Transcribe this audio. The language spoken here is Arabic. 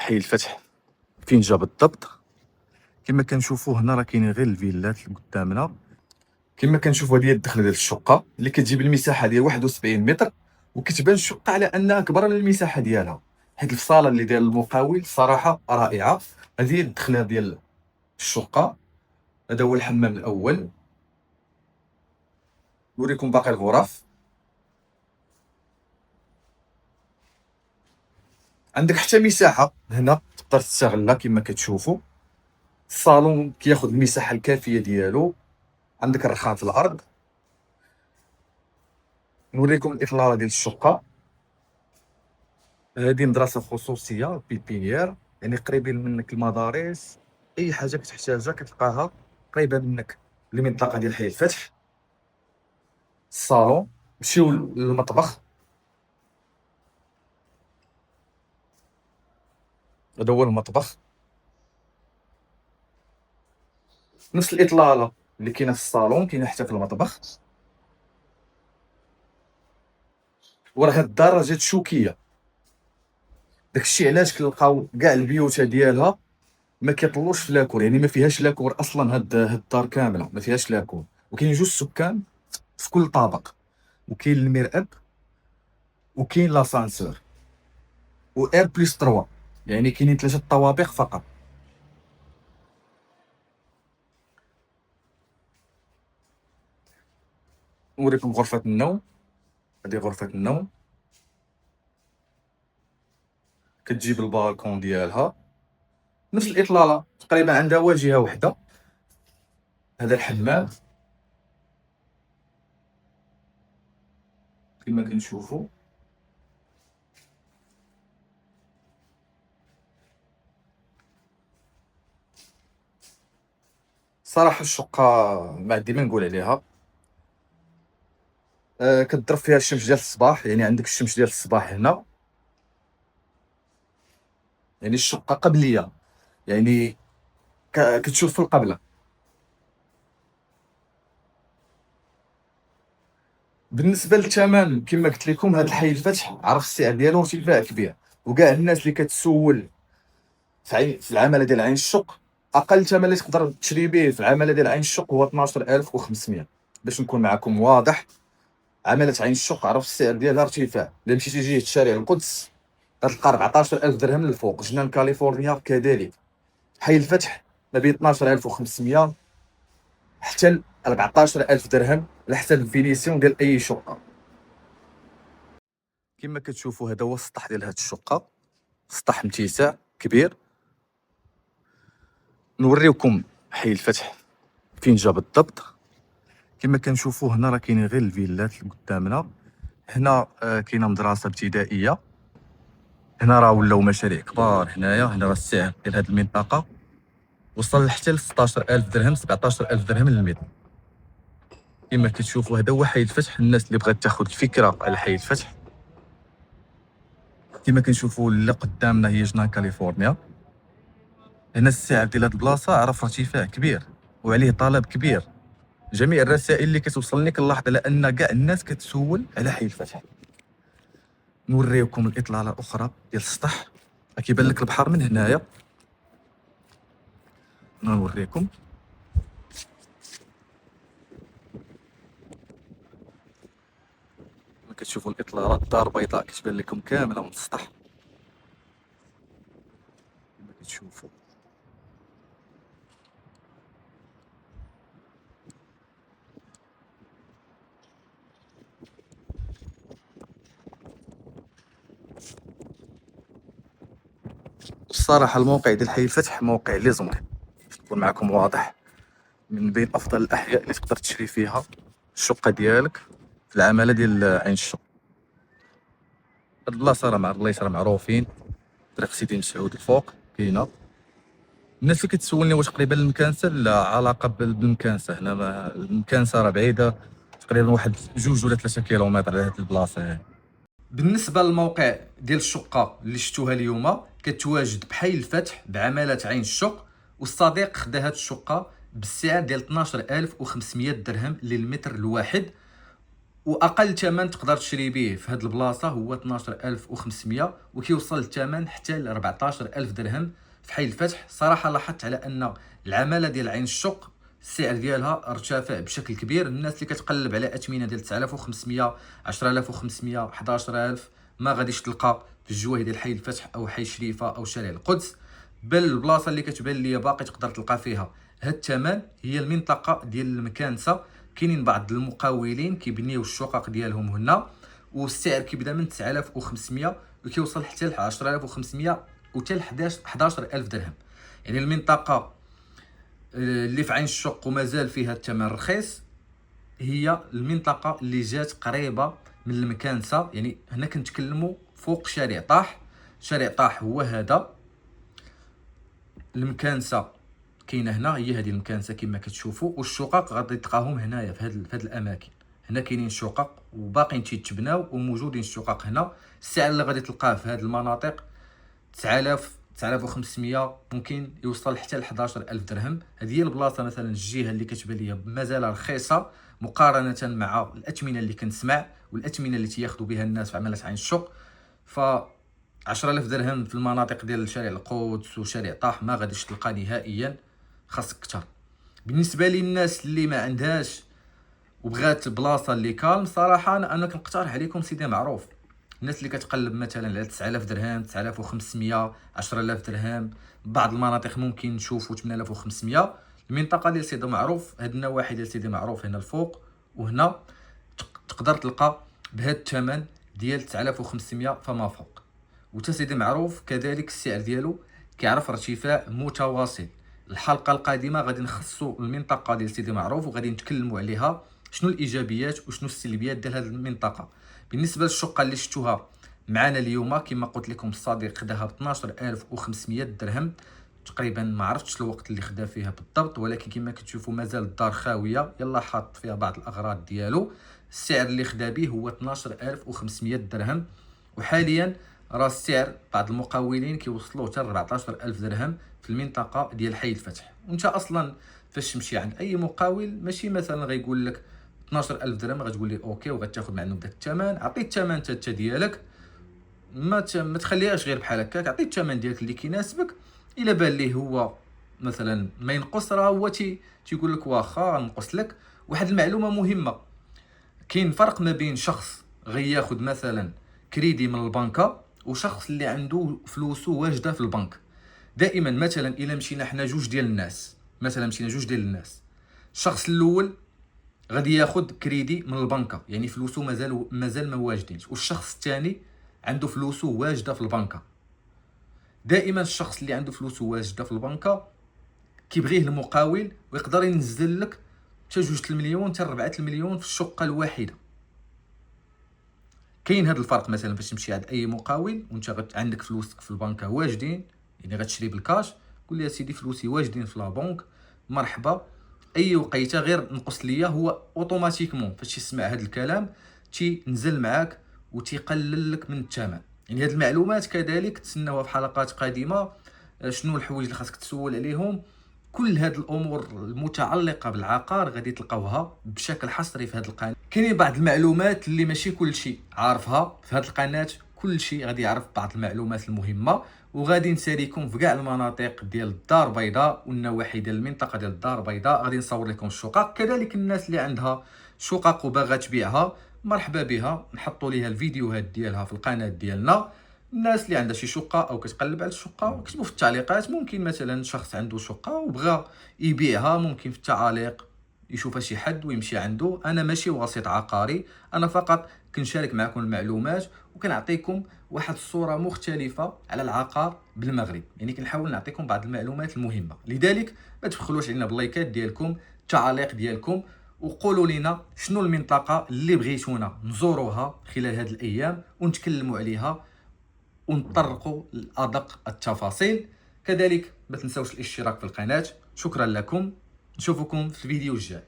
حي الفتح فين جا بالضبط؟ كما كنشوفوا هنا راه كاينين غير الفيلات اللي قدامنا. كما كنشوفوا هذه هي الدخله ديال الشقه اللي كتجيب المساحه ديال 71 متر، وكتبان الشقه على انها كبر من المساحه ديالها، حيت الفصاله اللي ديال المقاول صراحه رائعه. هذه هي الدخله ديال الشقه، هذا هو الحمام الاول. نوريكم باقي الغرف. عندك حتى مساحه هنا تقدر تستغلها كما كتشوفوا. الصالون كياخذ المساحه الكافيه ديالو. عندك الرخام في الارض. نوريكم الاطلاله ديال الشقه. هذه مدرسه خصوصيه بيبينيير، يعني قريبين منك المدارس، اي حاجه كتحتاجها كتلقاها قريبه منك. المنطقه ديال حي الفتح. الصالون، نمشيو للمطبخ. هذا هو المطبخ، نفس الاطلاله اللي كاينه في الصالون كاينه حتى في المطبخ. وراه هاد الدار جات شوكيه، داكشي علاش كنلقاو كاع البيوت ديالها ما كيطلوش في لاكور، يعني ما فيهاش لاكور اصلا. هاد الدار كامله ما فيهاش لاكور، وكاين جوج سكان في كل طابق، وكاين المرآب، وكاين لاسانسور، و ار بلس 3، يعني كاينين 3 طوابق فقط. نوريكم غرفه النوم. هذه غرفه النوم، كتجيب البالكون ديالها نفس الاطلاله تقريبا، عندها واجهه وحده. هذا الحمام كما كنشوفوا. صراحه الشقه ما عندي ما نقول عليها. كتضرب فيها الشمس ديال الصباح، يعني عندك الشمس ديال الصباح هنا، يعني الشقه قبليه، يعني كتشوف في القبله. بالنسبه للثمن كما قلت لكم، هذا الحي الفتح عرف السعر ديالو ارتفاع كبير، وكاع الناس اللي كتسول في العماله ديال عين الشق، اقل ثمن اللي تقدر تشري به في العماله ديال عين الشق هو 12500. باش نكون معكم واضح، عماله عين الشق عرف السعر ديالها ارتفاع. الا مشيتي جهه شارع القدس غتلقى 14000 درهم للفوق، جنان كاليفورنيا كذلك. حي الفتح ما بين 12500 حتى ل 14000 درهم على حسب الفينيسيون ديال اي شقه. كما كتشوفوا هذا هو السطح ديال هذه الشقه، سطح متسع كبير. نوريكم حي الفتح فين جا بالضبط. كما كنشوفوا هنا راه كاينين غير الفيلات اللي قدامنا. هنا كاينه مدرسه ابتدائيه. هنا راه ولاو مشاريع كبار. هنا راه السعر ديال هذه المنطقه وصل حتى ل 16000 درهم 17000 درهم للمتر. كما كتشوفوا هذا هو حي الفتح. الناس اللي بغات تاخذ الفكره على حي الفتح، كما كنشوفوا اللي قدامنا هي جنان كاليفورنيا. هنا السعر ديال هذه البلاصه عرف ارتفاع كبير وعليه طلب كبير. جميع الرسائل اللي كتوصلني كنلاحظ على ان كاع الناس كتسول على حي الفتح. نوريكم الاطلاله الاخرى ديال السطح. كيبان لك البحر من هنايا. نوريكم. كتشوفوا الاطلاله، الدار بيضاء كتبان لكم كامله من السطح كما كتشوفوا. الصراحه الموقع ديال حي الفتح موقع لي زوين، باش نكون معكم واضح، من بين افضل الاحياء اللي تقدر تشري فيها الشقه ديالك في العماله ديال عين الشق. هاد البلاصه راه الله معروفين. طريق سيدي مسعود الفوق كاينه. الناس اللي كتسولني واش قريبه للمكانسه، لا علاقه بالمكانسه. هنا المكانسه راه بعيده تقريبا واحد 2 ولا 3 كيلومتر على هاد البلاصه هادي. بالنسبه للموقع ديال الشقه اللي شفتوها اليوم، كتواجد بحي الفتح بعماله عين الشق، والصديق خدا هاد الشقه بالسعر ديال 12500 درهم للمتر الواحد. واقل ثمن تقدر تشري به في هذه البلاصه هو 12500، وكيوصل الثمن حتى ل 14000 درهم في حي الفتح. صراحه لاحظت على ان العماله ديال عين الشق السعر ديالها ارتفع بشكل كبير. الناس اللي كتقلب على اثمنه ديال 9500 10500 11000 ما غاديش تلقى في الجواه ديال حي الفتح او حي شريفه او شارع القدس. بل البلاصه اللي كتبان ليا باقي تقدر تلقى فيها هاد الثمن هي المنطقه ديال المكانسه. كاينين بعض المقاولين كيبنيو الشقق ديالهم هنا، والسعر كيبدا من 9500 وكيوصل حتى ل 10500 وحتى ل 11000 درهم. يعني المنطقه اللي في عين الشق ومازال فيها الثمن رخيص هي المنطقه اللي جات قريبه من المكانسه. يعني هنا كنتكلموا فوق شارع طاح. شارع طاح هو هذا، المكانسه كاينه هنا، هي هذه المكانسه كما كتشوفوا، والشقق غادي تلقاهم هنايا في هذه الاماكن. هنا كاينين شقق وباقيين تيتبناو وموجودين الشقق هنا. السعر اللي غادي تلقاه في هذه المناطق 9000 9500، ممكن يوصل حتى ل 11000 درهم. هذه هي البلاصه مثلا الجهه اللي كتبان ليا مازال رخيصه مقارنه مع الاثمنه اللي كنسمع والاثمنه اللي تياخذوا بها الناس في عماله عين الشق. ف 10000 درهم في المناطق ديال شارع القدس وشارع طاح ما غاديش تلقى نهائيا، خاصك اكثر. بالنسبه للناس اللي ما عندهاش وبغات بلاصه اللي كالم، صراحه انا كنقترح عليكم سيدي معروف. الناس اللي كتقلب مثلا على 9000 درهم 9500 10000 درهم، بعض المناطق ممكن نشوفوا 8500. المنطقه ديال سيدي معروف، هاد النواحي ديال سيدي معروف هنا الفوق وهنا تقدر تلقى بهذا الثمن ديال 9500 فما فوق. وتا سيدي معروف كذلك السعر ديالو كيعرف ارتفاع متواصل. الحلقه القادمه غادي نخصصوا المنطقه ديال سيدي معروف وغادي نتكلموا عليها شنو الايجابيات وشنو السلبيات ديال هذه المنطقه. بالنسبه للشقه اللي شفتوها معنا اليوم كما قلت لكم الصديق خداها ب 12500 درهم تقريبا. ما عرفتش الوقت اللي خدا فيها بالضبط، ولكن كما كتشوفوا مازال الدار خاويه، يلا حاط فيها بعض الاغراض ديالو. السعر اللي خدا به هو 12500 درهم، وحاليا راه السعر بعض المقاولين كيوصلوه حتى 14000 درهم في المنطقه ديال حي الفتح. وانت اصلا فاش تمشي عند اي مقاول ماشي مثلا غيقول لك 12000 درهم غتقول لي اوكي وغتاخذ منه داك الثمن. عطي الثمن حتى ديالك، ما تخليهاش غير بحال هكاك. عطي الثمن ديالك اللي كيناسبك. الا بان ليه هو مثلا ما ينقص، راه هو تيقول لك واخا نقص لك. واحد المعلومه مهمه، كاين فرق ما بين شخص غياخذ مثلا كريدي من البنكه وشخص اللي عنده فلوسه واجده في البنك. دائما مثلا الا مشينا حنا جوج ديال الناس، مثلا مشينا جوج ديال الناس، الشخص الاول غادي ياخذ كريدي من البنكه يعني فلوسه مازال ما واجدينش، والشخص الثاني عنده فلوسه واجده في البنكه. دائما الشخص اللي عنده فلوسه واجده في البنكه كيبغيه المقاول ويقدر ينزل لك حتى 2 المليون حتى 4 المليون في الشقه الواحده. كاين هذا الفرق. مثلا باش تمشي عند اي مقاول وانت عندك فلوسك في البنكه واجدين، يعني غتشري بالكاش، قول لي يا سيدي فلوسي واجدين في لابنك، مرحبا اي وقيته غير نقص ليا، هو اوتوماتيكمون فاش يسمع هذا الكلام تينزل معاك وتيقلل لك من الثمن. يعني هذه المعلومات كذلك تسناوها في حلقات قادمه. شنو الحوايج اللي خاصك تسول عليهم، كل هذه الامور المتعلقه بالعقار غادي تلقاوها بشكل حصري في هذه القناه. كاينين بعض المعلومات اللي ماشي كل شيء عارفها في هذه القناه، كل شيء غادي يعرف بعض المعلومات المهمه، وغادي نساليكم في كاع المناطق ديال الدار البيضاء والنواحي ديال المنطقه ديال الدار البيضاء. غادي نصور لكم الشقق، كذلك الناس اللي عندها شقق وباغا تبيعها مرحبا بها، نحطوا ليها الفيديوهات ديالها في القناه ديالنا. الناس اللي عندها شي شقه او كتقلب على الشقه كتبوا في التعليقات. ممكن مثلا شخص عنده شقه وبغى يبيعها، ممكن في التعاليق يشوفها شي حد ويمشي عنده. انا ماشي وسيط عقاري، انا فقط كنشارك معكم المعلومات وكنعطيكم واحد الصوره مختلفه على العقار بالمغرب. يعني كنحاول نعطيكم بعض المعلومات المهمه. لذلك ما تبخلوش علينا باللايكات ديالكم، التعاليق ديالكم، وقولوا لنا شنو المنطقه اللي بغيتونا نزوروها خلال هذه الايام ونتكلموا عليها ونطرقوا لأدق التفاصيل. كذلك ما تنسوش الاشتراك في القناة. شكرا لكم، نشوفكم في الفيديو الجاي.